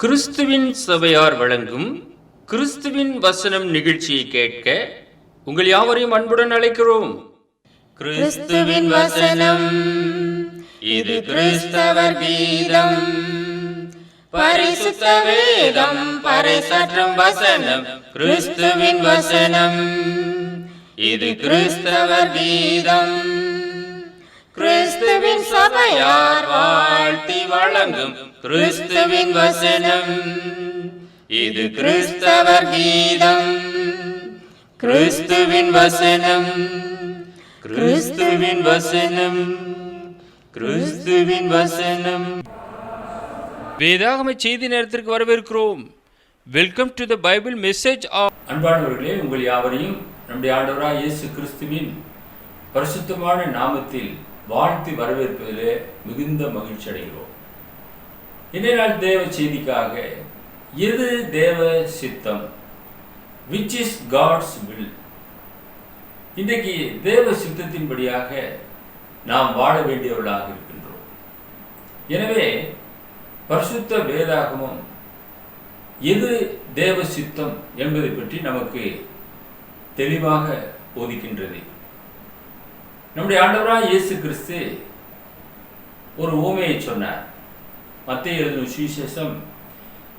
கிறிஸ்துவின் சபையார் வழங்கும் கிறிஸ்துவின் வசனம் நிகழ்ச்சியை கேட்க உங்கள் யாவரையும் அன்புடன் அழைக்கிறோம். கிறிஸ்துவின் வசனம், இது கிறிஸ்தவர் கீதம். பரிசுத்த வேதம் பறைசாற்றும் வசனம், கிறிஸ்துவின் வசனம், இது கிறிஸ்தவர் கீதம். கிறிஸ்துவின் சபையார் வாழ்த்தி வழங்கும் கிறிஸ்துவின் வசனம், இது கிறிஸ்தவர் கீதம். கிறிஸ்துவின் வசனம், கிறிஸ்துவின் வசனம், கிறிஸ்துவின் வசனம். வேதாகம செய்தி நேரத்திற்கு வரவேற்கிறோம். Welcome to the Bible message. அன்பானவர்களே, உங்கள் யாவரையும் நம்முடைய ஆண்டவராய் இயேசு கிறிஸ்துவின் பரிசுத்தமான நாமத்தில் வாழ்த்தி வரவேற்பதிலே மிகுந்த மகிழ்ச்சி அடைகிறோம். இன்றைய நாள் தேவ செய்திக்காக, எது தேவ சித்தம், which is God's will. இன்றைக்கு தேவ சித்தத்தின்படியாக நாம் வாழ வேண்டியவர்களாக இருக்கின்றோம். எனவே பரிசுத்த வேதாகமம் எது தேவ சித்தம் என்பதை பற்றி நமக்கு தெளிவாக போதிக்கின்றது. நம்முடைய ஆண்டவராய் இயேசு கிறிஸ்து ஒரு உவமையை சொன்னார். மத்தேயு எழுதின சுவிசேஷம்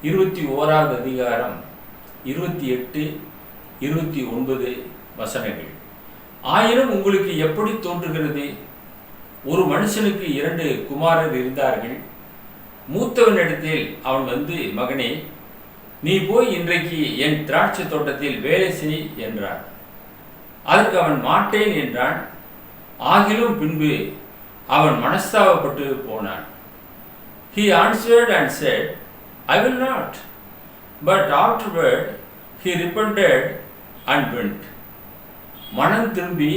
21வது அதிகாரம் 28, 29 வசனங்கள். ஆயினும் உங்களுக்கு எப்படி தோன்றுகிறது? ஒரு மனுஷனுக்கு 2 குமாரர் இருந்தார்கள். மூத்தவனிடத்தில் அவன் வந்து, மகனே, நீ போய் இன்றைக்கு என் திராட்சை தோட்டத்தில் வேலை செய் என்றான். அதற்கு அவன் மாட்டேன் என்றான். ஆகிலும் பின்பு அவன் மனஸ்தாபப்பட்டு போனான். He answered and said, I will not. But afterward he repented and went. மனம் திரும்பி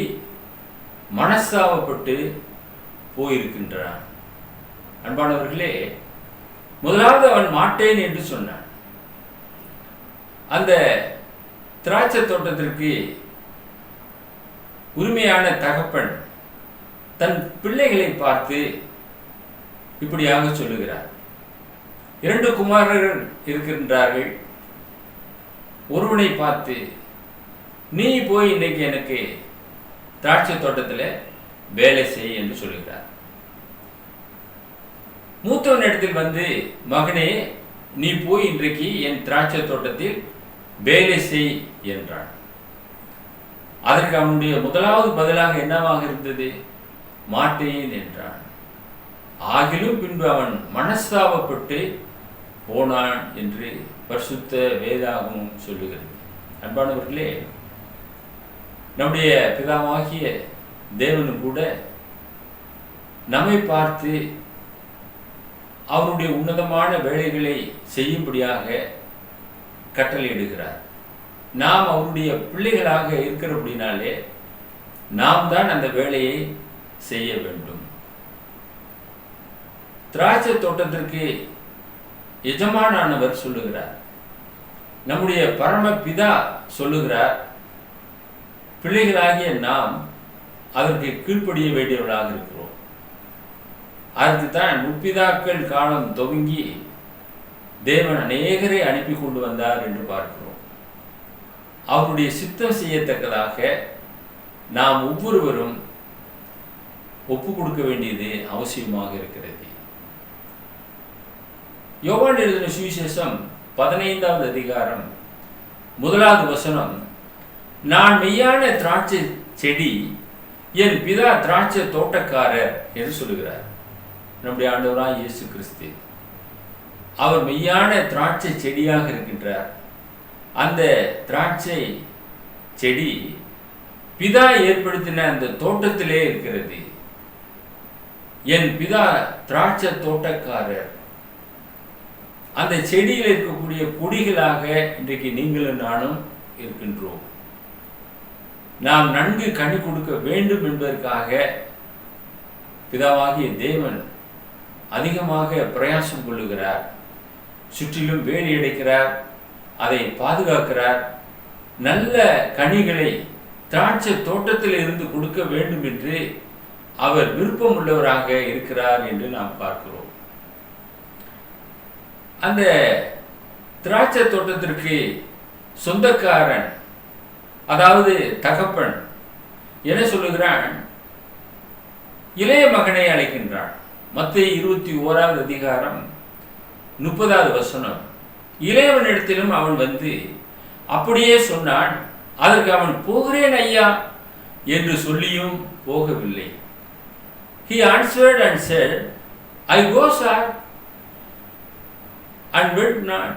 மனஸ்தாபப்பட்டு போயிருக்கின்றான். அன்பானவர்களே, முதலாவது அவன் மாட்டேன் என்று சொன்னான். அந்த திராட்சை தோட்டத்திற்கு உரிமையான தகப்பன் தன் பிள்ளைகளை பார்த்து இப்படியாக சொல்லுகிறார். 2 குமாரர்கள் இருக்கின்றார்கள். ஒருவனை பார்த்து, நீ போய் இன்னைக்கு எனக்கு திராட்சை தோட்டத்தில் வேலை செய் என்று சொல்லுகிறார். மூத்தவன் இடத்தில் வந்து, மகனே, நீ போய் இன்றைக்கு என் திராட்சை தோட்டத்தில் வேலை செய் என்றான். அதற்கு அவனுடைய முதலாவது பதிலாக என்னவாக இருந்தது? மாட்டேன் என்றான். ஆகிலும் பின்பு அவன் மனஸ்தாபப்பட்டு போனான் என்று பரிசுத்த வேதாகமும் சொல்லுகிறது. அன்பானவர்களே, நம்முடைய பிதாவாகிய தேவனும் கூட நம்மை பார்த்து அவருடைய உன்னதமான வேலைகளை செய்யும்படியாக கட்டளையிடுகிறார். நாம் அவருடைய பிள்ளைகளாக இருக்கிறபடினாலே நாம் தான் அந்த வேலையை செய்ய வேண்டும். திராட்சை தோட்டத்திற்கு எஜமானானவர் சொல்லுகிறார். நம்முடைய பரம பிதா சொல்லுகிறார், பிள்ளைகளாகிய நாம் அதற்கு கீழ்ப்படிய வேண்டியவர்களாக இருக்கிறோம். அதற்கு தான் முற்பிதாக்கள் காலம் துவங்கி தேவன் அநேகரை அனுப்பி கொண்டு வந்தார் என்று பார்க்கிறோம். அவருடைய சித்தம் செய்யத்தக்கதாக நாம் ஒவ்வொருவரும் ஒப்பு கொடுக்க வேண்டியது அவசியமாக இருக்கிறது. யோவான் எழுதின சுவிசேஷம் 15வது அதிகாரம் 1வது வசனம், நான் மெய்யான திராட்சை செடி, என் பிதா திராட்சை தோட்டக்காரர் என்று சொல்லுகிறார். நம்முடைய ஆண்டவராய் இயேசு கிறிஸ்து அவர் மெய்யான திராட்சை செடியாக இருக்கின்றார். அந்த திராட்சை செடி பிதா ஏற்படுத்தின அந்த தோட்டத்திலே இருக்கிறது. என் பிதா திராட்சை தோட்டக்காரர். அந்த செடியில் இருக்கக்கூடிய கொடிகளாக இன்றைக்கு நீங்களும் நானும் இருக்கின்றோம். நாம் நன்கு கனி கொடுக்க வேண்டும் என்பதற்காக பிதாவாகிய தேவன் அதிகமாக பிரயாசம் கொள்ளுகிறார். சுற்றிலும் வேலி அடைக்கிறார், அதை பாதுகாக்கிறார். நல்ல கனிகளை திராட்சை தோட்டத்தில் இருந்து கொடுக்க வேண்டும் என்று அவர் விருப்பம் உள்ளவராக இருக்கிறார் என்று நாம் பார்க்கிறோம். அந்த திராட்சை தோட்டத்திற்கு சொந்தக்காரன், அதாவது தகப்பன் என்ன சொல்லுகிறான்? இளைய மகனை அழைக்கின்றான். மத்தேயு 21வது அதிகாரம் 30வது வசனம். இளையவனிடத்திலும் அவன் வந்து அப்படியே சொன்னான். அதற்கு அவன், போகிறேன் ஐயா என்று சொல்லியும் போகவில்லை. He answered and said, I go, sir, and went not.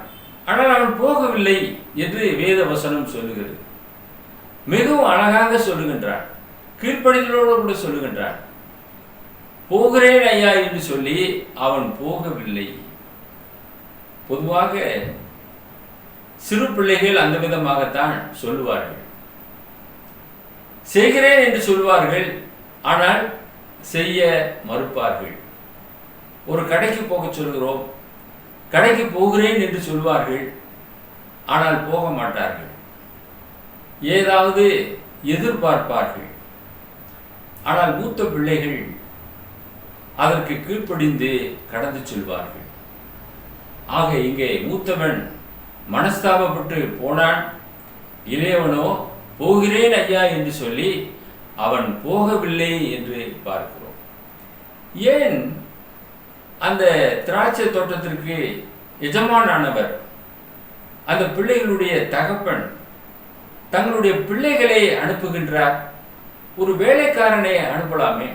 ஆனால் அவன் போகவில்லை என்று வேத வசனம் சொல்லுகிறது. மிகவும் அழகாக சொல்லுகின்றான், கீழ்ப்படிதலோடு கூட சொல்லுகின்றான். போகிறேன் ஐயா என்று சொல்லி அவன் போகவில்லை. பொதுவாக சிறு பிள்ளைகள் அந்த விதமாகத்தான் சொல்லுவார்கள். செய்கிறேன் என்று சொல்வார்கள், ஆனால் செய்ய மறுப்பார்கள். ஒரு கடைக்கு போக சொல்கிறோம், கடைக்கு போகிறேன் என்று சொல்வார்கள், ஆனால் போக மாட்டார்கள். ஏதாவது எதிர்பார்ப்பார்கள். ஆனால் மூத்த பிள்ளைகள் அதற்கு கீழ்ப்படிந்து கடந்து செல்வார்கள். ஆக இங்கே மூத்தவன் மனஸ்தாபப்பட்டு போனான். இளையவனோ போகிறேன் ஐயா என்று சொல்லி அவன் போகவில்லை என்று பார்க்கிறோம். ஏன் அந்த திராட்சை தோட்டத்திற்கு எஜமானானவர், அந்த பிள்ளைகளுடைய தகப்பன் தங்களுடைய பிள்ளைகளை அனுப்புகின்றார்? ஒரு வேலைக்காரனை அனுப்பலாமே.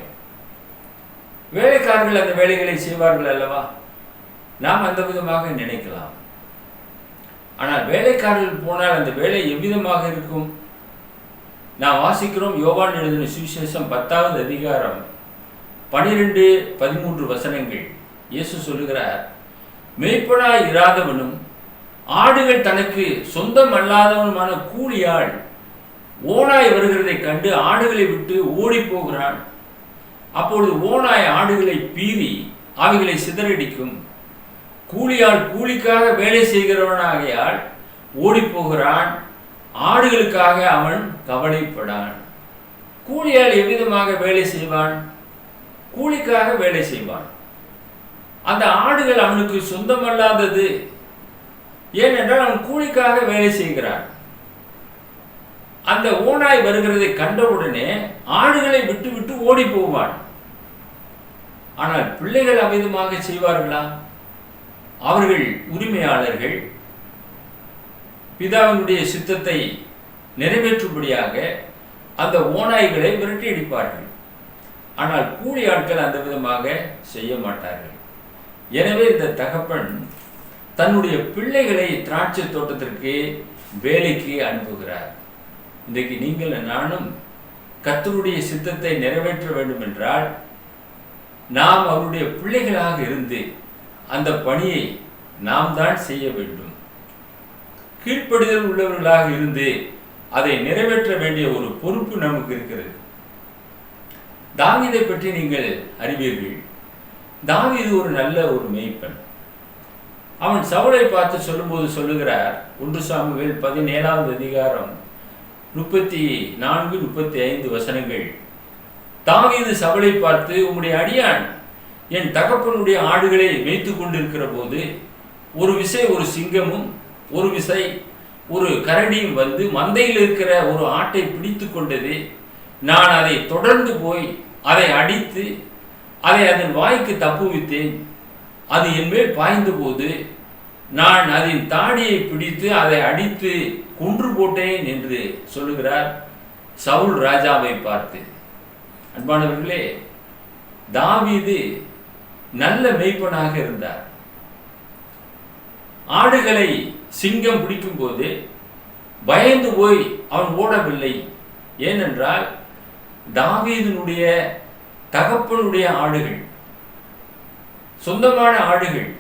வேலைக்காரர்கள் அந்த வேலைகளை செய்வார்கள் அல்லவா? நாம் அந்த விதமாக நினைக்கலாம். ஆனால் வேலைக்காரர்கள் போனால் அந்த வேலை எவ்விதமாக இருக்கும்? நாம் வாசிக்கிறோம், யோவான் எழுதின சுவிசேஷம் 10வது அதிகாரம் 12-13 வசனங்கள். இயேசு சொல்லுகிறார், மேய்ப்பனாய் இராதவனும் ஆடுகள் தனக்கு சொந்தம் அல்லாதவனுமான கூலியாள் ஓனாய் வருகிறதை கண்டு ஆடுகளை விட்டு ஓடி போகிறான். அப்பொழுது ஓனாய் ஆடுகளை பீறி அவைகளை சிதறடிக்கும். கூலியாள் கூலிக்காக வேலை செய்கிறவனாகையால் ஓடி போகிறான், ஆடுகளுக்காக அவன் கவலைப்படான். கூலியாள் எவ்விதமாக வேலை செய்வான்? கூலிக்காக வேலை செய்வான். அந்த ஆடுகள் அவனுக்கு சொந்தமல்லாதது. ஏனென்றால் அவன் கூலிக்காக வேலை செய்கிறான். அந்த ஓனாய் வருகிறதை கண்டவுடனே ஆடுகளை விட்டு விட்டு ஓடி போவான். ஆனால் பிள்ளைகள் அவ்விதமாக செய்வார்களா? அவர்கள் உரிமையாளர்கள், பிதாவினுடைய சித்தத்தை நிறைவேற்றும்படியாக அந்த ஓநாய்களை விரட்டி அடிப்பார்கள். ஆனால் கூலி ஆட்கள் அந்த விதமாக செய்ய மாட்டார்கள். எனவே இந்த தகப்பன் தன்னுடைய பிள்ளைகளை திராட்சை தோட்டத்திற்கு வேலைக்கு அனுப்புகிறார். இன்றைக்கு நீங்கள் நானும் கர்த்தருடைய சித்தத்தை நிறைவேற்ற வேண்டும் என்றால் நாம் அவருடைய பிள்ளைகளாக இருந்து அந்த பணியை நாம் தான் செய்ய வேண்டும். கீழ்ப்படிதல் உள்ளவர்களாக இருந்து அதை நிறைவேற்ற வேண்டிய ஒரு பொறுப்பு நமக்கு இருக்கிறது. தாவீதை பற்றி நீங்கள் அறிவீர்கள். தாவீது ஒரு நல்ல ஒரு மேய்ப்பன். அவன் சவுலை பார்த்து சொல்லும்போது சொல்லுகிறார், 1 சாமுவேல் 17வது அதிகாரம் 34-35 வசனங்கள். தாவீது சவுலை பார்த்து, உம்முடைய அடியான் என் தகப்பனுடைய ஆடுகளை மேய்த்து கொண்டிருக்கிற போது ஒரு விசை ஒரு சிங்கமும் ஒரு விசை ஒரு கரடியும் வந்து மந்தையில் இருக்கிற ஒரு ஆட்டை பிடித்து கொண்டது. நான் அதை தொடர்ந்து போய் அதை அடித்து அதை அதன் வாய்க்கு தப்புவித்தேன். அது என்மேல் பாய்ந்த போது நான் அதன் தாடியை பிடித்து அதை அடித்து கொன்று போட்டேன் என்று சொல்லுகிறார் சவுல் ராஜாவை பார்த்து. அன்பானவர்களே, தாவீது நல்ல மேய்ப்பனாக இருந்தார். ஆடுகளை சிங்கம் பிடிக்கும் போது பயந்து போய் அவன் ஓடவில்லை. ஏனென்றால் தாவீதினுடைய தகப்பனுடைய ஆடுகள், சொந்தமான ஆடுகள்,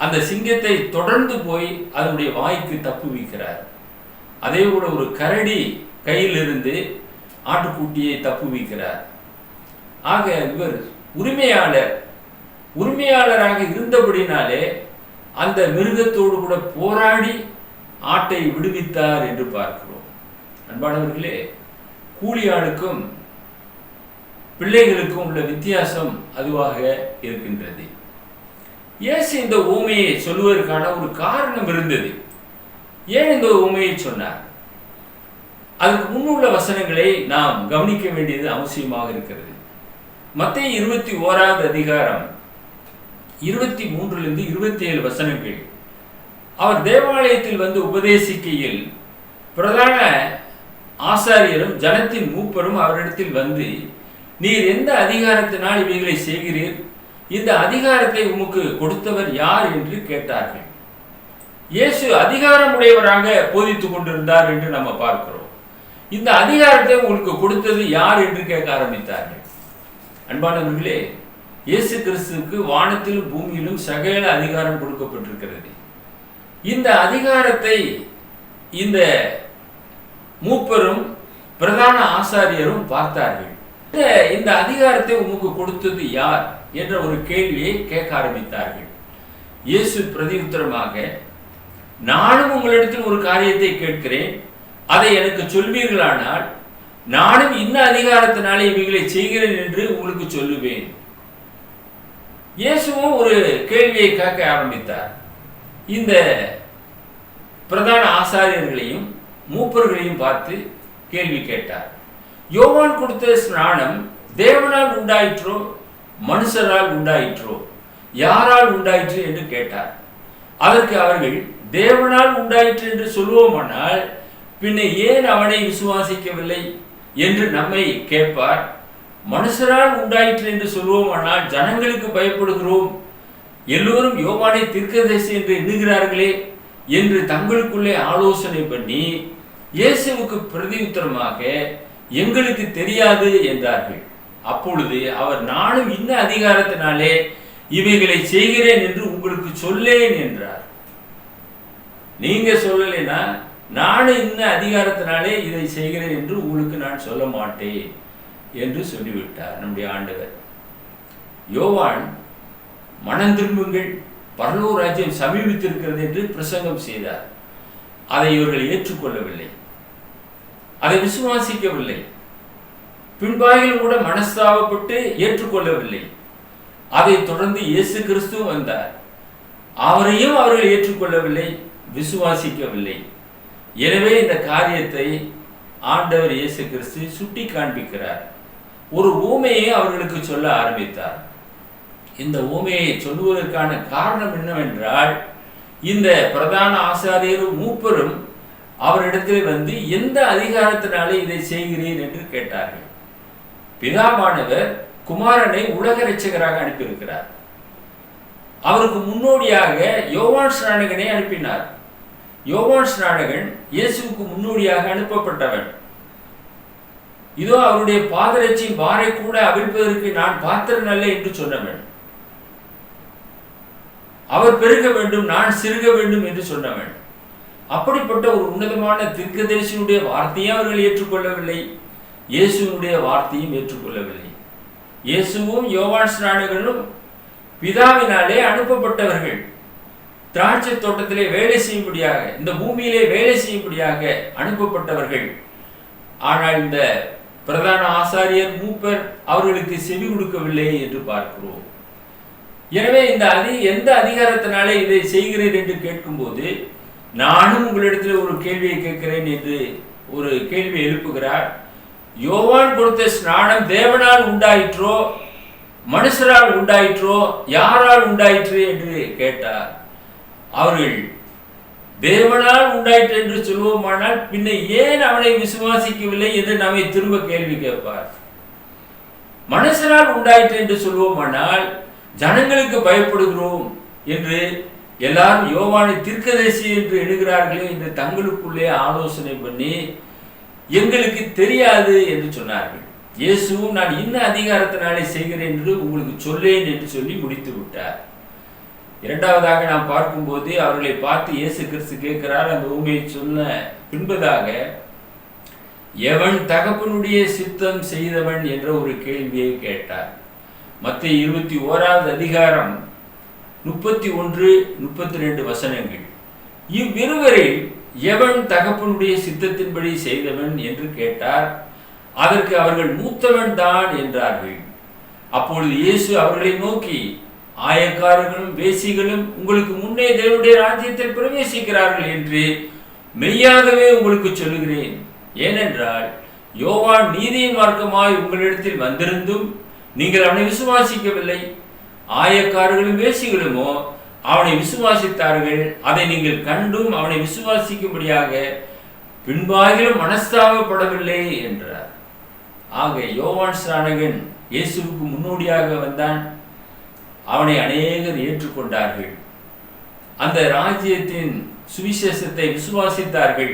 அந்த சிங்கத்தை தொடர்ந்து போய் அதனுடைய வாய்க்கு தப்புவிக்கிறார். அதே போல ஒரு கரடி கையிலிருந்து ஆட்டுக்குட்டியை தப்புவிக்கிறார். ஆக இவர் உரிமையாளராக இருந்தபடினாலே அந்த மிருகத்தோடு கூட போராடி ஆட்டை விடுவித்தார் என்று பார்க்கிறோம். அன்பானவர்களே, கூலியாளுக்கும் பிள்ளைகளுக்கும் உள்ள வித்தியாசம் அதுவாக இருக்கின்றது. இயேசு இந்த ஊமையை சொல்வதற்கான ஒரு காரணம் இருந்தது. ஏன் இந்த ஊமையை சொன்னார்? அதுக்கு முன்னுள்ள வசனங்களை நாம் கவனிக்க வேண்டியது அவசியமாக இருக்கிறது. மத்தேயு 21வது அதிகாரம் 23 27 வசனங்கள். அவர் தேவாலயத்தில் வந்து உபதேசிக்கையில் பிரதான ஆசாரியரும் ஜனத்தின் மூப்பரும் அவரிடத்தில் வந்து, நீர் எந்த அதிகாரத்தினால் இவைகளை செய்கிறீர்? இந்த அதிகாரத்தை உமக்கு கொடுத்தவர் யார் என்று கேட்டார்கள். இயேசு அதிகாரமுடையவராக போதித்துக் கொண்டிருந்தார் என்று நம்ம பார்க்கிறோம். இந்த அதிகாரத்தை உங்களுக்கு கொடுத்தது யார் என்று கேட்க ஆரம்பித்தார்கள். அன்பானவர்களே, இயேசு கிறிஸ்துவுக்கு வானத்திலும் பூமியிலும் சகல அதிகாரம் கொடுக்கப்பட்டிருக்கிறது. இந்த அதிகாரத்தை இந்த மூப்பரும் பிரதான ஆசாரியரும் பார்த்தார்கள். இந்த அதிகாரத்தை உமக்கு கொடுத்தது யார் என்ற ஒரு கேள்வியை கேட்க ஆரம்பித்தார்கள். இயேசு பிரதியுத்தரமாக, நானும் உங்களிடத்தில் ஒரு காரியத்தை கேட்கிறேன், அதை எனக்கு சொல்வீர்களானால் நானும் இன்ன அதிகாரத்தினாலே இவைகளை செய்கிறேன் என்று உங்களுக்கு சொல்லுவேன். இயேசுவும் ஒரு கேள்வியை கேட்க ஆரம்பித்தார். இந்த பிரதான ஆசாரியர்களையும் மூப்பர்களையும் பார்த்து கேள்வி கேட்டார். யோவான் கொடுத்த ஸ்நானம் தேவனால் உண்டாயிற்றோ மனுஷரால் உண்டாயிற்றோ, யாரால் உண்டாயிற்று என்று கேட்டார். அதற்கு அவர்கள், தேவனால் உண்டாயிற்று என்று சொல்வோமானால் பின்ன ஏன் அவனை விசுவாசிக்கவில்லை என்று நம்மை கேட்பார். மனுஷரால் உண்டாயிற்று என்று சொல்வோமானால் ஜனங்களுக்கு பயப்படுகிறோம், எல்லோரும் யோவானை தீர்க்கதரிசி என்று எண்ணுகிறார்களே என்று தங்களுக்குள்ளே ஆலோசனை பண்ணி இயேசுவுக்கு பிரதியுத்தரமாக, எங்களுக்கு தெரியாது என்றார்கள். அப்பொழுது அவர், நானும் இன்ன அதிகாரத்தினாலே இவைகளை செய்கிறேன் என்று உங்களுக்கு சொல்லேன் என்றார். நீங்க சொல்லலைன்னா நானும் இன்ன அதிகாரத்தினாலே இதை செய்கிறேன் என்று உங்களுக்கு நான் சொல்ல மாட்டேன் என்று சொல்லிவிட்டார் நம்முடைய ஆண்டவர். யோவான், மனம் திரும்புங்கள், பரலோக ராஜ்யம் சமீபித்திருக்கிறது என்று பிரசங்கம் செய்தார். அதை இவர்கள் ஏற்றுக்கொள்ளவில்லை, அதை விசுவாசிக்கவில்லை. பின்பாகிலும் கூட மனஸ்தாபப்பட்டு ஏற்றுக்கொள்ளவில்லை. அதை தொடர்ந்து இயேசு கிறிஸ்து வந்தார். அவரையும் அவர்கள் ஏற்றுக்கொள்ளவில்லை, விசுவாசிக்கவில்லை. எனவே இந்த காரியத்தை ஆண்டவர் இயேசு கிறிஸ்து சுட்டி காண்பிக்கிறார். ஒரு ஊமையை அவர்களுக்கு சொல்ல ஆரம்பித்தார். இந்த ஊமையை சொல்லுவதற்கான காரணம் என்னவென்றால், இந்த பிரதான ஆசாரியரும் மூப்பரும் அவரிடத்தில் வந்து, எந்த அதிகாரத்தினாலே இதை செய்கிறீர் என்று கேட்டார்கள். பிதாவானவர் குமாரனை உலக இரட்சகராக அனுப்பியிருக்கிறார். அவருக்கு முன்னோடியாக யோவான் ஸ்நானகனை அனுப்பினார். யோவான் ஸ்நானகன் இயேசுவுக்கு முன்னோடியாக அனுப்பப்பட்டவன். இதோ அவருடைய பாதரட்சியின் பாரை கூட அவிழ்ப்பதற்கு நான் பாத்திரன் அல்ல என்று சொன்னவன். அவர் பெருக வேண்டும், நான் சிறுக வேண்டும் என்று சொன்னவன். அப்படிப்பட்ட ஒரு உன்னதமான தீர்க்கதரிசியினுடைய வார்த்தையும் அவர்கள் ஏற்றுக்கொள்ளவில்லை, இயேசுவினுடைய வார்த்தையும் ஏற்றுக்கொள்ளவில்லை. இயேசுவும் யோவான் ஸ்நானகனும் பிதாவினாலே அனுப்பப்பட்டவர்கள். திராட்சை தோட்டத்திலே வேலை செய்யும்படியாக, இந்த பூமியிலே வேலை செய்யும்படியாக அனுப்பப்பட்டவர்கள். ஆனால் இந்த பிரதான ஆசாரியர் மூப்பர் அவர்களுக்கு செவி கொடுக்கவில்லை என்று பார்க்கிறோம். எனவே இந்த எந்த அதிகாரத்தினாலே இதை செய்கிறேன் என்று கேட்கும்போது, நானும் உங்களிடத்தில் ஒரு கேள்வியை கேட்கிறேன் என்று ஒரு கேள்வி எழுப்புகிறார். யோவான் கொடுத்த ஸ்நானம் தேவனால் உண்டாயிற்றோ மனுஷரால் உண்டாயிற்றோ, யாரால் உண்டாயிற்று என்று கேட்டார். அவர்கள் தேவனால் உண்டாயிற்று என்று சொல்வோமானால் பின்ன ஏன் அவனை விசுவாசிக்கவில்லை என்று நம்மை திரும்ப கேள்வி கேட்பார். மனுஷரால் உண்டாயிற்று என்று சொல்வோமானால் ஜனங்களுக்கு பயப்படுகிறோம் என்று எல்லாரும் யோவானை தீர்க்கதரிசி என்று எண்ணுகிறார்களே என்று தங்களுக்குள்ளே ஆலோசனை பண்ணி எங்களுக்கு தெரியாது என்று சொன்னார்கள். இயேசுவும், நான் இன்ன அதிகாரத்தினாலே செய்கிறேன் என்று உங்களுக்கு சொல்லேன் என்று சொல்லி முடித்து விட்டார். இரண்டாவதாக நாம் பார்க்கும்போது அவர்களை பார்த்து இயேசு கிறிஸ்து கேட்கிறார். அந்த உண்மையை சொன்ன பின்பதாக, எவன் தகப்பனுடைய சித்தம் செய்தவன் என்ற ஒரு கேள்வியை கேட்டார். மத்தேயு 21வது அதிகாரம் 31, 32 வசனங்கள். இவ்விருவரில் எவன் தகப்பனுடைய சித்தத்தின்படி செய்தவன் என்று கேட்டார். அதற்கு அவர்கள், மூத்தவன் தான் என்றார்கள். அப்பொழுது இயேசு அவர்களை நோக்கி, ஆயக்காரர்களும் வேசிகளும் உங்களுக்கு முன்னே தேவனுடைய ராஜ்யத்தில் பிரவேசிக்கிறார்கள் என்று மெய்யாகவே உங்களுக்கு சொல்லுகிறேன். ஏனென்றால் யோவான் நீதியின் மார்க்கமாய் உங்களிடத்தில் வந்திருந்தும் நீங்கள் அவனை விசுவாசிக்கவில்லை. ஆயக்காரர்களும் வேசிகளுமோ அவனை விசுவாசித்தார்கள். அதை நீங்கள் கண்டும் அவனை விசுவாசிக்கும்படியாக பின்பாகிலும் மனஸ்தாபப்படவில்லை என்றார். ஆக யோவான் ஸ்நானகன் இயேசுவுக்கு முன்னோடியாக வந்தான். அவனை அநேகர் ஏற்றுக்கொண்டார்கள். அந்த ராஜ்யத்தின் சுவிசேஷத்தை விசுவாசித்தார்கள்,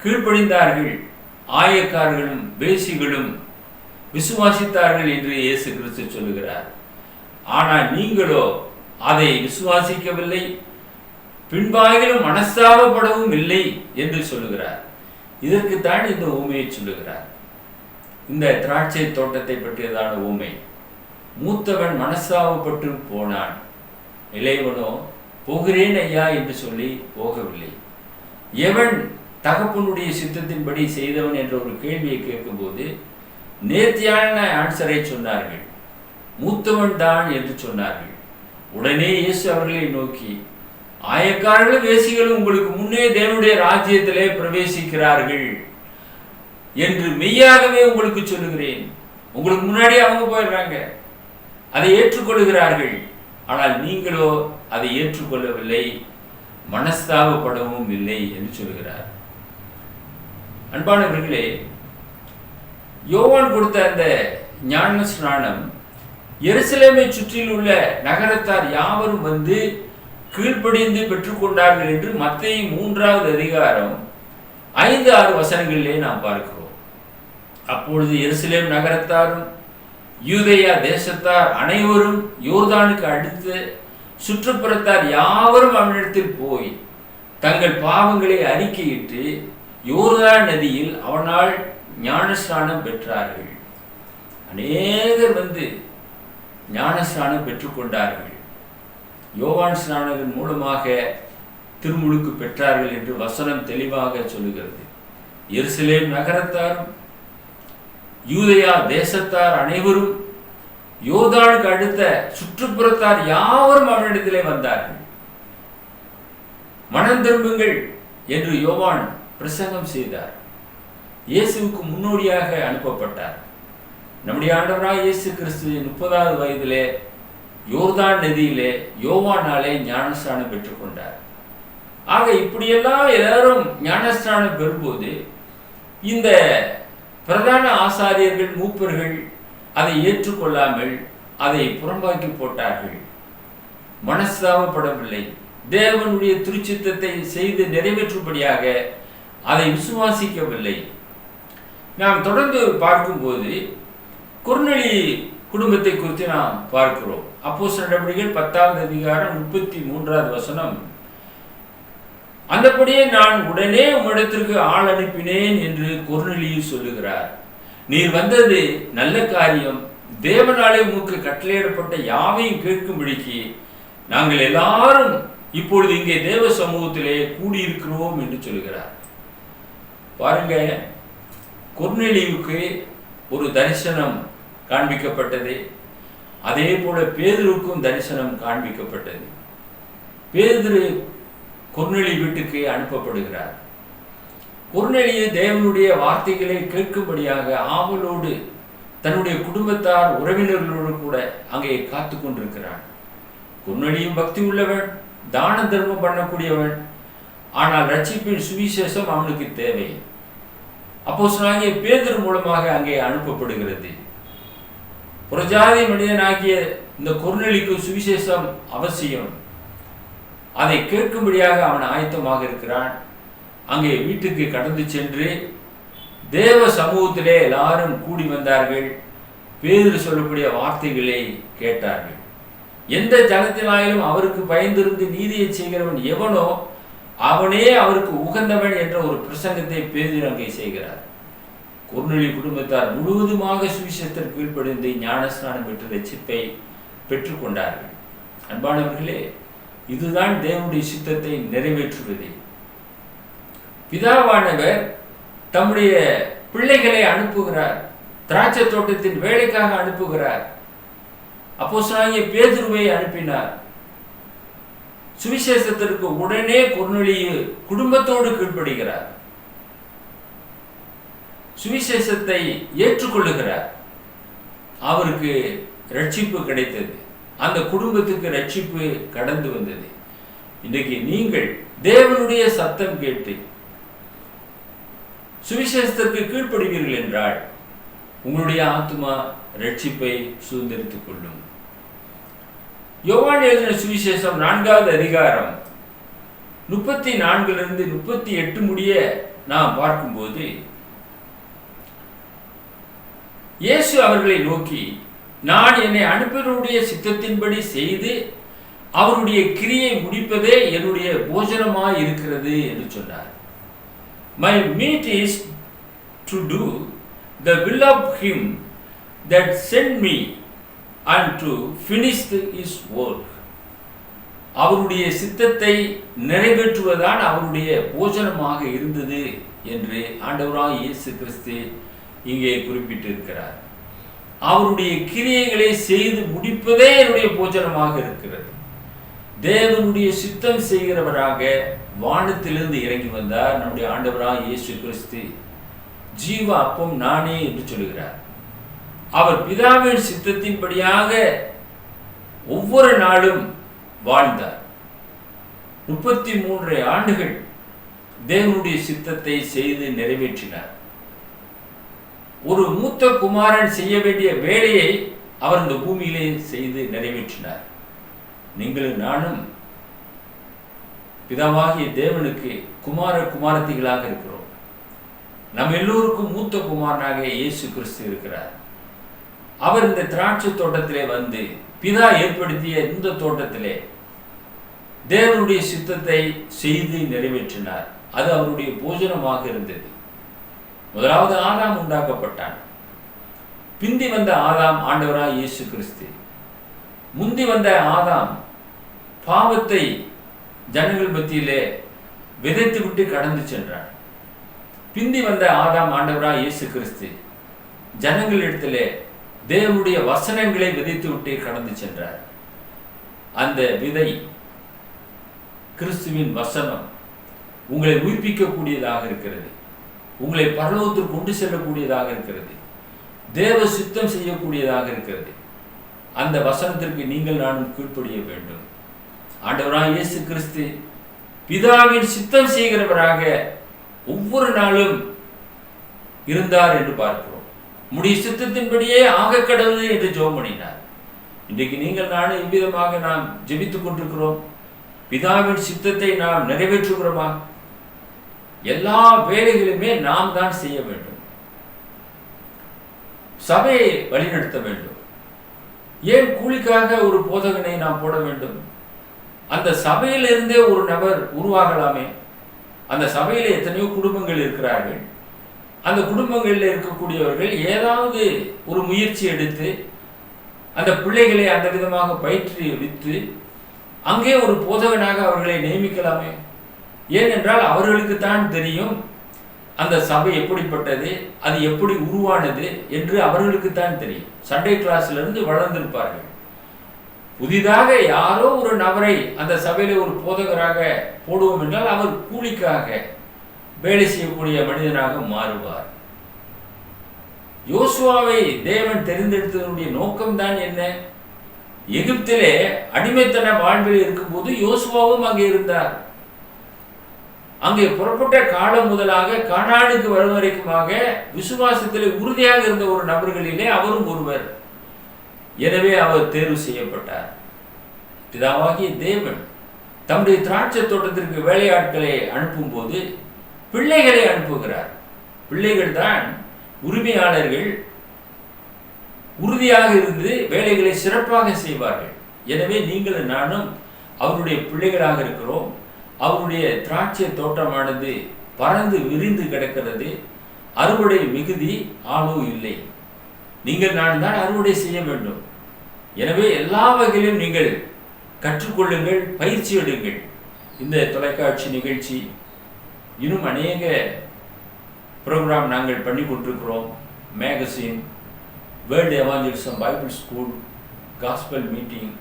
கீழ்ப்படிந்தார்கள். ஆயக்காரர்களும் வேசிகளும் விசுவாசித்தார்கள் என்று இயேசு கிறிஸ்து சொல்லுகிறார். ஆனால் நீங்களோ அதை விசுவாசிக்கவில்லை, பின்பாகிலும் மனஸ்தாபப்படவும் இல்லை என்று சொல்லுகிறார். இதற்குத்தான் இந்த ஊமையை சொல்லுகிறார். இந்த திராட்சை தோட்டத்தை பற்றியதான ஊமை. மூத்தவன் மனஸ்தாபப்பட்டு போனான், இளையவனோ போகிறேன் ஐயா என்று சொல்லி போகவில்லை. எவன் தகப்பனுடைய சித்தத்தின்படி செய்தவன் என்ற ஒரு கேள்வியை கேட்கும்போது நேர்த்தியான ஆன்சரை சொன்னார்கள். மூத்தவன் தான் என்று சொன்னார்கள். உடனே இயேசு அவர்களை நோக்கி, ஆயக்காரர்களும் வேசிகளும் உங்களுக்கு முன்னே தேவனுடைய ராஜ்யத்திலே பிரவேசிக்கிறார்கள் என்று மெய்யாகவே உங்களுக்கு சொல்லுகிறேன். உங்களுக்கு முன்னாடி அவங்க போயிடுறாங்க, அதை ஏற்றுக்கொள்கிறார்கள். ஆனால் நீங்களோ அதை ஏற்றுக்கொள்ளவில்லை, மனஸ்தாபப்படவும் இல்லை என்று சொல்கிறார். அன்பானவர்களே, யோவான் கொடுத்த அந்த ஞான ஸ்நானம் எருசலேமை சுற்றில் உள்ள நகரத்தார் யாவரும் வந்து கீழ்ப்படிந்து பெற்றுக்கொண்டார்கள் என்று மத்தேயு 3வது அதிகாரம் 5-6 வசனங்களிலே நாம் பார்க்கிறோம். அப்பொழுது எருசலேம் நகரத்தாரும் யூதேயா தேசத்தார் அனைவரும் யோர்தானுக்கு அடுத்து சுற்றுப்புறத்தார் யாவரும் அவனிடத்தில் போய் தங்கள் பாவங்களை அறிக்கையிட்டு யோர்தான் நதியில் அவனால் ஞானஸ்நானம் பெற்றார்கள். அநேகர் வந்து ஞானஸ்நானம் பெற்றுக்கொண்டார்கள். யோவான் ஸ்நானகன் மூலமாக திருமுழுக்கு பெற்றார்கள் என்று வசனம் தெளிவாக சொல்லுகிறது. எருசலேம் நகரத்தாரும் யூதேயா தேசத்தார் அனைவரும் யோர்தானுக்கு அடுத்த சுற்றுப்புறத்தார் யாவரும் அவனிடத்திலே வந்தார்கள். மனம் திரும்புங்கள் என்று யோவான் பிரசங்கம் செய்தார். இயேசுவுக்கு முன்னோடியாக அனுப்பப்பட்டார். நம்முடைய ஆண்டவராய் இயேசு கிறிஸ்து 30வது வயதிலே யோர்தான் நதியிலே யோவானாலே ஞானஸ்நானம் பெற்றுக்கொண்டார். ஆக இப்படியெல்லாம் எல்லாரும் ஞானஸ்நானம் பெறும்போது இந்த பிரதான ஆசாரியர்கள் மூப்பர்கள் அதை ஏற்றுக்கொள்ளாமல் அதை புறம்பாக்கி போட்டார்கள், மனஸ்தாபப்படவில்லை. தேவனுடைய திருச்சித்தத்தை செய்து நிறைவேற்றும்படியாக அதை விசுவாசிக்கவில்லை. நாம் தொடர்ந்து பார்க்கும்போது கொர்நேலி குடும்பத்தை குறித்து நாம் பார்க்கிறோம். அப்போஸ்தலர் நடவடிக்கைகள் 10வது அதிகாரம் 33வது வசனம், அந்தபடியே நான் உடனே உம்மிடத்திற்கு ஆள் அனுப்பினேன் என்று கொர்நேலியு சொல்லுகிறார். நீர் வந்தது நல்ல காரியம், தேவனாலே உமக்கு கட்டளையிடப்பட்ட யாவையும் கேட்கும்படிக்கு நாங்கள் எல்லாரும் இப்பொழுது இங்கே தேவ சமூகத்திலே கூடியிருக்கிறோம் என்று சொல்கிறார். பாருங்க, கொர்நேலியுவுக்கு ஒரு தரிசனம் காண்பிக்கப்பட்டது. அதே போல பேதுருவுக்கும் தரிசனம் காண்பிக்கப்பட்டது. பேதுரு கொர்நேலி வீட்டுக்கு அனுப்பப்படுகிறார். கொர்நேலியு தேவனுடைய வார்த்தைகளை கேட்கும்படியாக ஆவலோடு தன்னுடைய குடும்பத்தார் உறவினர்களோடு கூட அங்கே காத்து கொண்டிருக்கிறான். கொர்நேலியும் பக்தி உள்ளவன், தான தர்மம் பண்ணக்கூடியவன். ஆனால் ரட்சிப்பின் சுவிசேஷம் அவனுக்கு தேவை. அப்போஸ்தலனாகிய பேதுரு மூலமாக அங்கே அனுப்பப்படுகிறது. புறஜாதி மனிதனாகிய இந்த கொர்நேலிக்கு சுவிசேஷம் அவசியம். அதை கேட்கும்படியாக அவன் ஆயத்தமாக இருக்கிறான். அங்கே வீட்டுக்கு கடந்து சென்று தேவ சமூகத்திலே எல்லாரும் கூடி வந்தார்கள். பேதுரு சொல்லக்கூடிய வார்த்தைகளை கேட்டார்கள். எந்த ஜனத்தினாலும் அவருக்கு பயந்திருந்து நீதியை செய்கிறவன் எவனோ அவனே அவருக்கு உகந்தவன் என்ற ஒரு பிரசங்கத்தை பேதுரு அங்கே செய்கிறார். கொர்நேலி குடும்பத்தார் முழுவதுமாக சுவிசேஷத்திற்கு கீழ்ப்படிந்து ஞானஸ்நானம் பெற்று ரட்சிப்பை பெற்றுக்கொண்டார்கள். அன்பானவர்களே, இதுதான் தேவனுடைய சித்தத்தை நிறைவேற்றுவது. பிதாவானவர் தம்முடைய பிள்ளைகளை அனுப்புகிறார், திராட்சை தோட்டத்தின் வேலைக்காக அனுப்புகிறார். அப்போஸ்தலனாகிய பேதுருவை அனுப்பினார். சுவிசேஷத்திற்கு உடனே கொர்நேலியு குடும்பத்தோடு கீழ்ப்படுகிறார். சுவிசேஷத்தை ஏற்றுக்கொள்ளுகிறார். அவருக்கு ரட்சிப்பு கிடைத்தது. அந்த குடும்பத்துக்கு ரட்சிப்பு கடந்து வந்தது. இன்றைக்கு நீங்கள் தேவனுடைய சத்தம் கேட்டு சுவிசேஷத்திற்கு கீழ்ப்படுவீர்கள் என்றால் உங்களுடைய ஆத்துமா ரட்சிப்பை சுதந்திரித்துக் கொள்ளும். யோவான் எழுதின சுவிசேஷம் 4வது அதிகாரம் 34 38 முடிய நாம் பார்க்கும்போது இயேசு அவர்களை நோக்கி, நான் என்னை அனுப்பினருடைய சித்தத்தின்படி செய்து அவருடைய கிரியை முடிப்பதே என்னுடைய போஜனமாய் இருக்கிறது என்று சொன்னார். My meat is to do the will of him that sent me and to finish his work. அவருடைய சித்தத்தை நிறைவேற்றுவதான் அவருடைய போஜனமாக இருந்தது என்று ஆண்டவராய் இயேசு கிறிஸ்து இங்கே குறிப்பிட்டிருக்கிறார். அவருடைய கிரியைகளை செய்து முடிப்பதே என்னுடைய போஜனமாக இருக்கிறது. தேவனுடைய சித்தம் செய்கிறவராக வானத்திலிருந்து இறங்கி வந்தார் நம்முடைய ஆண்டவராய் இயேசு கிறிஸ்து. ஜீவ அப்பம் நானே என்று சொல்கிறார். அவர் பிதாவின் சித்தத்தின்படியாக ஒவ்வொரு நாளும் வாழ்ந்தார். 33 ஆண்டுகள் தேவனுடைய சித்தத்தை செய்து நிறைவேற்றினார். ஒரு மூத்த குமாரன் செய்ய வேண்டிய வேலையை அவர் இந்த பூமியிலே செய்து நிறைவேற்றினார். நீங்களும் நானும் பிதாவாகிய தேவனுக்கு குமார குமாரத்திகளாக இருக்கிறோம். நம் எல்லோருக்கும் மூத்த குமாரனாக இயேசு கிறிஸ்து இருக்கிறார். அவர் இந்த திராட்சை தோட்டத்திலே வந்து பிதா ஏற்படுத்திய இந்த தோட்டத்திலே தேவனுடைய சித்தத்தை செய்து நிறைவேற்றினார். அது அவருடைய போஜனமாக இருந்தது. முதலாவது ஆதாம் உண்டாக்கப்பட்டான். பிந்தி வந்த ஆதாம் ஆண்டவராய் இயேசு கிறிஸ்து. முந்தி வந்த ஆதாம் பாவத்தை ஜனங்கள் மத்தியிலே விதைத்து விட்டு கடந்து சென்றான். பிந்தி வந்த ஆதாம் ஆண்டவராய் இயேசு கிறிஸ்து ஜனங்களிடத்திலே தேவனுடைய வசனங்களை விதைத்து விட்டு கடந்து சென்றார். அந்த விதை கிறிஸ்துவின் வசனம் உங்களை உயிர்ப்பிக்கக்கூடியதாக இருக்கிறது. உங்களை பரலோகத்திற்கு கொண்டு செல்லக்கூடியதாக இருக்கிறது. தேவ சித்தம் செய்யக்கூடியதாக இருக்கிறது. அந்த வசனத்திற்கு நீங்கள் நானும் கீழ்ப்படிய வேண்டும். ஆண்டவராய் இயேசு கிறிஸ்து பிதாவின் சித்தம் செய்கிறவராக ஒவ்வொரு நாளும் இருந்தார் என்று பார்க்கிறோம். முடிய சித்தத்தின்படியே ஆக கடவுள் என்று ஜெபம் பண்ணினார். இன்றைக்கு நீங்கள் நானும் இவ்விதமாக நாம் ஜெபித்துக் கொண்டிருக்கிறோம். பிதாவின் சித்தத்தை நாம் நிறைவேற்றுகிறோமா? எல்லா வேலைகளுமே நாம் தான் செய்ய வேண்டும். சபையை வழிநடத்த வேண்டும். ஏன் கூலிக்காக ஒரு போதகனை நாம் போட வேண்டும்? அந்த சபையிலிருந்தே ஒரு நபர் உருவாகலாமே. அந்த சபையில் எத்தனையோ குடும்பங்கள் இருக்கிறார்கள். அந்த குடும்பங்களில் இருக்கக்கூடியவர்கள் ஏதாவது ஒரு முயற்சி எடுத்து அந்த பிள்ளைகளை அந்த விதமாக பயிற்றுவித்து அங்கே ஒரு போதகனாக அவர்களை நியமிக்கலாமே. ஏனென்றால் அவர்களுக்கு தான் தெரியும் அந்த சபை எப்படிப்பட்டது, அது எப்படி உருவானது என்று அவர்களுக்கு தான் தெரியும். சண்டே கிளாஸ்ல இருந்து வளர்ந்திருப்பார்கள். புதிதாக யாரோ ஒரு நபரை அந்த சபையில ஒரு போதகராக போடுவோம் என்றால் அவர் கூலிக்காக வேலை செய்யக்கூடிய மனிதனாக மாறுவார். யோசுவாவை தேவன் தெரிந்தெடுத்ததனுடைய நோக்கம்தான் என்ன? எகிப்திலே அடிமைத்தன வாழ்வில் இருக்கும்போது யோசுவாவும் அங்கே இருந்தார். அங்கே புறப்பட்ட காலம் முதலாக கானானுக்கு வரும் வரைக்குமாக விசுவாசத்திலே உறுதியாக இருந்த ஒரு நபர்களிலே அவரும் ஒருவர். எனவே அவர் தேர்வு செய்யப்பட்டார். பிதாவாகிய தேவன் தம்முடைய திராட்சை தோட்டத்திற்கு வேலையாட்களை அனுப்பும் போது பிள்ளைகளை அனுப்புகிறார். பிள்ளைகள் தான் உரிமையாளர்கள். உறுதியாக இருந்து வேலைகளை சிறப்பாக செய்வார்கள். எனவே நீங்கள் நானும் அவருடைய பிள்ளைகளாக இருக்கிறோம். அவருடைய திராட்சை தோட்டமானது பறந்து விரிந்து கிடக்கிறது. அறுவடை மிகுதி ஆளோ இல்லை. நீங்கள் நான் தான் அறுவடை செய்ய வேண்டும். எனவே எல்லா வகையிலும் நீங்கள் கற்றுக்கொள்ளுங்கள், பயிற்சி எடுங்கள். இந்த தொலைக்காட்சி நிகழ்ச்சி இன்னும் அநேக ப்ரோக்ராம் நாங்கள் பண்ணி கொண்டிருக்கிறோம். Magazine, world evangelism Bible school, gospel meeting,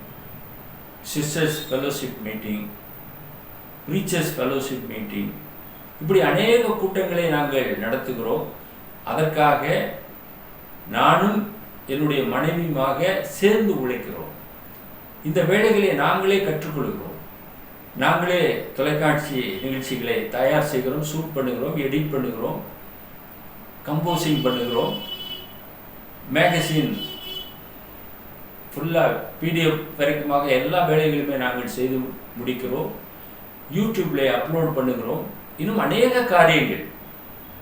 sisters fellowship meeting, preachers fellowship meeting, இப்படி அநேக கூட்டங்களை நாங்கள் நடத்துகிறோம். அதற்காக நானும் என்னுடைய மனைவியுமாக சேர்ந்து உழைக்கிறோம். இந்த வேலைகளை நாங்களே கற்றுக்கொள்கிறோம். நாங்களே தொலைக்காட்சி நிகழ்ச்சிகளை தயார் செய்கிறோம், ஷூட் பண்ணுகிறோம், எடிட் பண்ணுகிறோம், கம்போசிங் பண்ணுகிறோம், மேகசின் ஃபுல்லாக PDF வரைக்குமாக எல்லா வேலைகளுமே நாங்கள் செய்து முடிக்கிறோம். யூடியூப்ல அப்லோட் பண்ணுகிறோம். இன்னும் அநேக காரியங்கள்.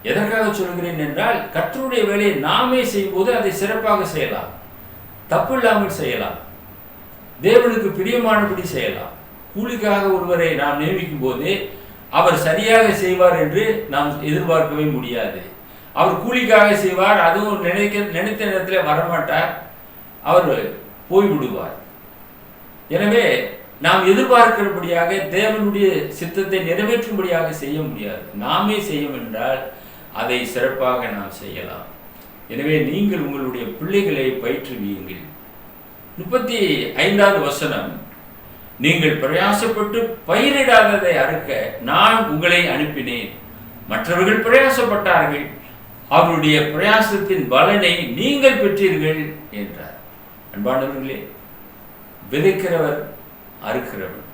எதற்காக சொல்கிறேன் என்றால், கர்த்தருடைய வேலையை நாமே செய்யும்போது அதை சிறப்பாக செய்யலாம், தப்பு இல்லாமல் செய்யலாம், தேவனுக்கு பிரியமானபடி செய்யலாம். கூலிக்காக ஒருவரை நாம் நியமிக்கும் போது அவர் சரியாக செய்வார் என்று நாம் எதிர்பார்க்கவே முடியாது. அவர் கூலிக்காக செய்வார், அதுவும் நினைத்த நேரத்தில் வரமாட்டார், அவர் போய்விடுவார். எனவே நாம் எதிர்பார்க்கிறபடியாக தேவனுடைய சித்தத்தை நிறைவேற்றும்படியாக செய்ய முடியாது. நாமே செய்யும் என்றால் அதை சிறப்பாக நாம் செய்யலாம். எனவே நீங்கள் உங்களுடைய பிள்ளைகளை பயிற்றுவியுங்கள். 35வது வசனம், நீங்கள் பிரயாசப்பட்டு பயிரிடாததை அறுக்க நான் உங்களை அனுப்பினேன். மற்றவர்கள் பிரயாசப்பட்டார்கள், அவருடைய பிரயாசத்தின் பலனை நீங்கள் பெற்றீர்கள் என்றார். அன்பானவர்களே, விதைக்கிறவர் அறுக்கிறவர்,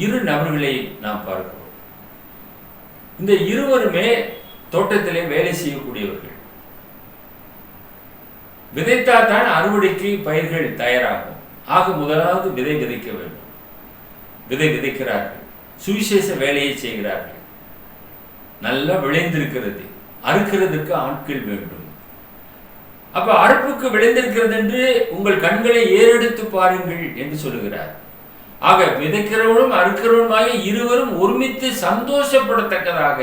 இரு நபர்களை நாம் பார்க்கிறோம். இந்த இருவருமே தோட்டத்திலே வேலை செய்யக்கூடியவர்கள். விதைத்தால் தான் அறுவடைக்கு பயிர்கள் தயாராகும். ஆக முதலாவது விதை விதைக்க வேண்டும். விதை விதைக்கிறார்கள், சுவிசேஷ வேலையை செய்கிறார்கள், நல்லா விளைந்திருக்கிறது. அறுக்கிறதுக்கு ஆட்கள் வேண்டும். அப்ப அறுப்புக்கு விளைந்திருக்கிறது என்று உங்கள் கண்களை ஏறெடுத்து பாருங்கள் என்று சொல்லுகிறார். ஆக விதைக்கிறவனும் அறுக்கிறவனுமாக இருவரும் ஒருமித்து சந்தோஷப்படத்தக்கதாக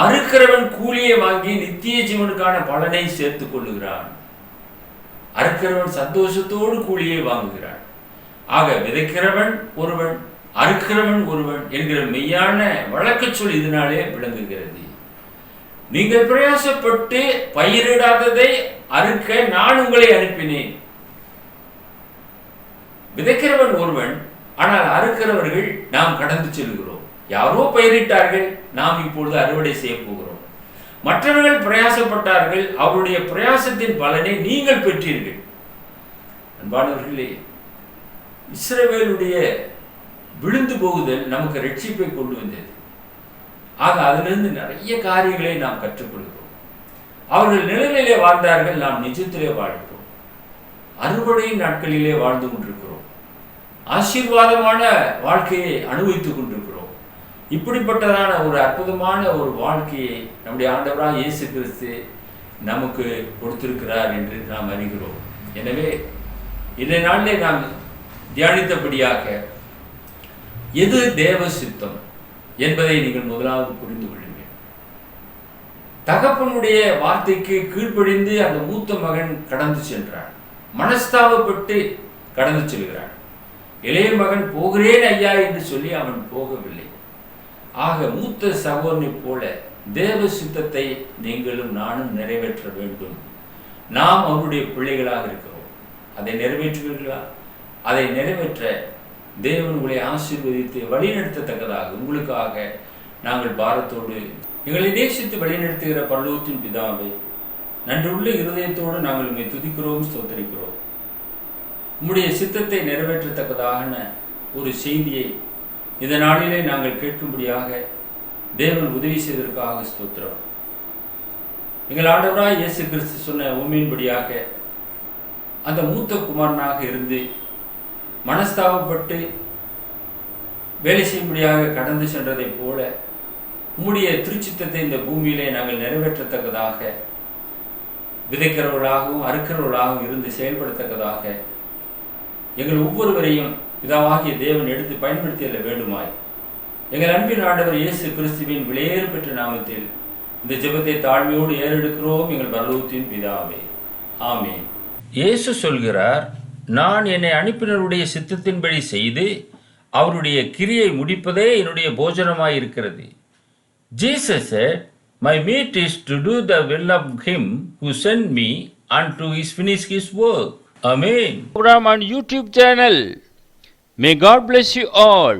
அறுக்கிறவன் கூலியை வாங்கி நித்திய ஜீவனுக்கான பலனை சேர்த்துக் கொள்ளுகிறான். அறுக்கிறவன் சந்தோஷத்தோடு கூலியை வாங்குகிறான். ஆக விதைக்கிறவன் ஒருவன், அறுக்கிறவன் ஒருவன் என்கிற மெய்யான வழக்கு சொல் இதனாலே விளங்குகிறது. நீங்கள் பிரயாசப்பட்டு பயிரிடாததை அறுக்க நான் உங்களை அனுப்பினேன். விதைக்கிறவன் ஒருவன், ஆனால் அறுக்கிறவர்கள் நாம் கடந்து செல்கிறோம். யாரோ பயிரிட்டார்கள், நாம் இப்பொழுது அறுவடை செய்ய போகிறோம். மற்றவர்கள் பிரயாசப்பட்டார்கள், அவருடைய பிரயாசத்தின் பலனை நீங்கள் பெற்றீர்கள். அன்பானவர்களே, இஸ்ரவேலுடைய விழுந்து போகுதல் நமக்கு ரட்சிப்பை கொண்டு வந்தது. ஆக அதிலிருந்து நிறைய காரியங்களை நாம் கற்றுக்கொள்கிறோம். அவர்கள் நிழலிலே வாழ்ந்தார்கள், நாம் நிஜத்திலே வாழ்கிறோம். அறுவடை நாட்களிலே வாழ்ந்து கொண்டிருக்கிறோம். ஆசீர்வாதமான வாழ்க்கையை அனுபவித்துக் கொண்டிருக்கிறோம். இப்படிப்பட்டதான ஒரு அற்புதமான ஒரு வாழ்க்கையை நம்முடைய ஆண்டவராக இயேசு கிறிஸ்து நமக்கு கொடுத்திருக்கிறார் என்று நாம் அறிகிறோம். எனவே இந்த நாளிலே நாம் தியானித்தபடியாக எது தேவ சித்தம் என்பதை நீங்கள் முதலாவது புரிந்து கொள்ளுங்கள். தகப்பனுடைய வார்த்தைக்கு கீழ்ப்படிந்து அந்த மூத்த மகன் கடந்து சென்றான். மனஸ்தாபப்பட்டு கடந்து செல்கிறான். இளைய மகன் போகிறேன் ஐயா என்று சொல்லி அவன் போகவில்லை. ஆக மூத்த சகோதரனை போல தேவ சித்தத்தை நீங்களும் நானும் நிறைவேற்ற வேண்டும். நாம் அவருடைய பிள்ளைகளாக இருக்கிறோம். அதை நிறைவேற்றுவீர்களா? அதை நிறைவேற்ற தேவன் உங்களை ஆசீர்வதித்து வழிநடத்தத்தக்கதாக உங்களுக்காக நாங்கள் பாரத்தோடு எங்களை நேசித்து வழிநடத்துகிற பரலோகத்தின் பிதாவே, நன்றுள்ள இருதயத்தோடு நாங்கள் உம்மை துதிக்கிறோம், ஸ்தோத்திரிக்கிறோம். உம்முடைய சித்தத்தை நிறைவேற்றத்தக்கதான ஒரு செய்தியை இந்த நாளிலே நாங்கள் கேட்கும்படியாக தேவன் உதவி செய்ததற்காக ஸ்தோத்திரம். எங்கள் ஆண்டவராய் இயேசு கிறிஸ்து சொன்ன உண்மையின்படியாக அந்த மூத்த குமாரனாக இருந்து மனஸ்தாபப்பட்டு வேலை செய்யும்படியாக கடந்து சென்றதை போல உம்முடைய திருச்சித்தத்தை இந்த பூமியிலே நாங்கள் நிறைவேற்றத்தக்கதாக விதைக்கிறவர்களாகவும் அறுக்கிறவர்களாகவும் இருந்து செயல்படத்தக்கதாக எங்கள் ஒவ்வொருவரையும் பிதாவாகிய தேவன் எடுத்து பயன்படுத்தியல்ல வேண்டுமாய் எங்கள் அன்பின் ஆண்டவர் இயேசு கிறிஸ்துவின் விலையேறு பெற்ற நாமத்தில் இந்த ஜெபத்தை தாழ்மையோடு ஏறெடுக்கிறோம் எங்கள் பரலோகத்தின் பிதாவே, ஆமென். இயேசு சொல்கிறார், நான் என்னை அனுப்பினருடைய சித்தத்தின்படி செய்து அவருடைய கிரியை முடிப்பதே என்னுடைய போஜனமாய் இருக்கிறது. Jesus said, my meat is to do the will of him who sent me and to finish his work. Amen. Program on YouTube channel. May God bless you all.